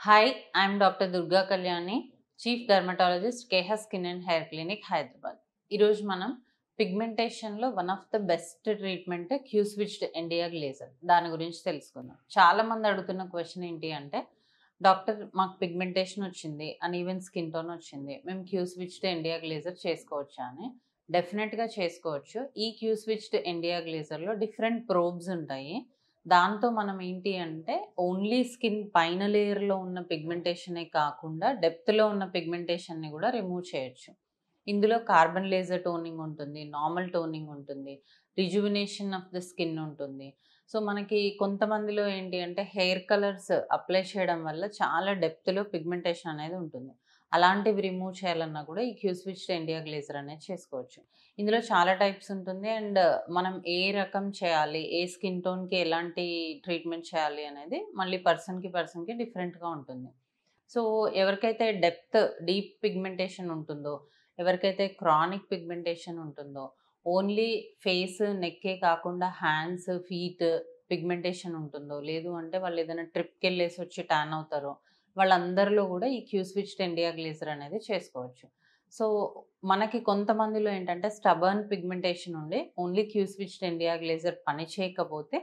Hi, I'm Dr. Durga Kalyani, Chief Dermatologist, KH Skin and Hair Clinic, Hyderabad. ఈరోజు మనం పిగ్మెంటేషన్లో one of the best treatment Q switched ND YAG laser. దాని గురించి తెలుసుకుందాం. చాలామంది అడుగుతున్న క్వశ్చన్ ఏంటి అంటే, డాక్టర్ మాకు పిగ్మెంటేషన్ వచ్చింది, అన్ఈవెన్ స్కిన్ టోన్ వచ్చింది, మేము క్యూ స్విచ్డ్ ఇండియా గ్లేజర్ చేసుకోవచ్చా అని. డెఫినెట్గా చేసుకోవచ్చు. ఈ క్యూ స్విచ్డ్ ఇండియా గ్లేజర్లో డిఫరెంట్ ప్రోబ్స్ ఉంటాయి. దాంతో మనం ఏంటి అంటే ఓన్లీ స్కిన్ పైన లేయర్‌లో ఉన్న పిగ్మెంటేషనే కాకుండా డెప్త్‌లో ఉన్న పిగ్మెంటేషన్‌ని గూడా రిమూవ్ చేయొచ్చు. ఇందులో కార్బన్ లేజర్ టోనింగ్ ఉంటుంది, నార్మల్ టోనింగ్ ఉంటుంది, రిజువినేషన్ ఆఫ్ ద స్కిన్ ఉంటుంది. సో, మనకి కొంతమందిలో ఏంటి అంటే హెయిర్ కలర్స్ అప్లై చేయడం వల్ల చాలా డెప్త్‌లో పిగ్మెంటేషన్ అనేది ఉంటుంది. అలాంటివి రిమూవ్ చేయాలన్నా కూడా ఈ క్యూ స్విచ్డ్ ఇండియా గ్లేజర్ అనేది చేసుకోవచ్చు. ఇందులో చాలా టైప్స్ ఉంటుంది అండ్ మనం ఏ రకం చేయాలి, ఏ స్కిన్ టోన్‌కి ఎలాంటి ట్రీట్మెంట్ చేయాలి అనేది మళ్ళీ పర్సన్‌కి డిఫరెంట్‌గా ఉంటుంది. సో, ఎవరికైతే డీప్ పిగ్మెంటేషన్ ఉంటుందో, ఎవరికైతే క్రానిక్ పిగ్మెంటేషన్ ఉంటుందో, ఓన్లీ ఫేస్, నెక్కే కాకుండా హ్యాండ్స్, ఫీట్ పిగ్మెంటేషన్ ఉంటుందో, లేదు అంటే వాళ్ళు ఏదైనా ట్రిప్‌కెళ్ళేసి వచ్చి టాన్ అవుతారో, వాళ్ళందరిలో కూడా ఈ క్యూ స్విచ్డ్ ఇండియా గ్లేజర్ అనేది చేసుకోవచ్చు. సో, మనకి కొంతమందిలో ఏంటంటే స్టబర్న్ పిగ్మెంటేషన్ ఉండి ఓన్లీ క్యూ స్విచ్డ్ ఇండియా గ్లేజర్ పని చేయకపోతే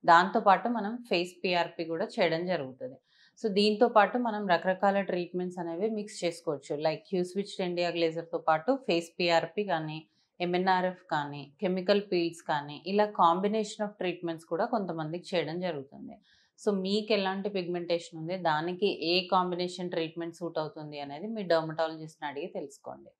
దాంతో పాటు మనం ఫేస్ పీఆర్‌పీ కూడా చేయడం జరుగుతది. సో, దీంతో పాటు మనం రకరకాల ట్రీట్మెంట్స్ అనేవి మిక్స్ చేసుకోవచ్చు. లైక్ క్యూ స్విచ్డ్ ఇండియా గ్లేజర్‌తో పాటు ఫేస్ పీఆర్‌పీ కానీ, ఎంఎన్ఆర్ఎఫ్ కానీ, కెమికల్ పీల్స్ కానీ ఇలా కాంబినేషన్ ఆఫ్ ట్రీట్మెంట్స్ కూడా కొంతమందికి చేయడం జరుగుతుంది. సో, మీకెలాంటి పిగ్మెంటేషన్ ఉంది, దానికి ఏ కాంబినేషన్ ట్రీట్మెంట్ సూట్ అవుతుంది అనేది మీ డెర్మటాలజిస్ట్‌ని అడిగి తెలుసుకోండి.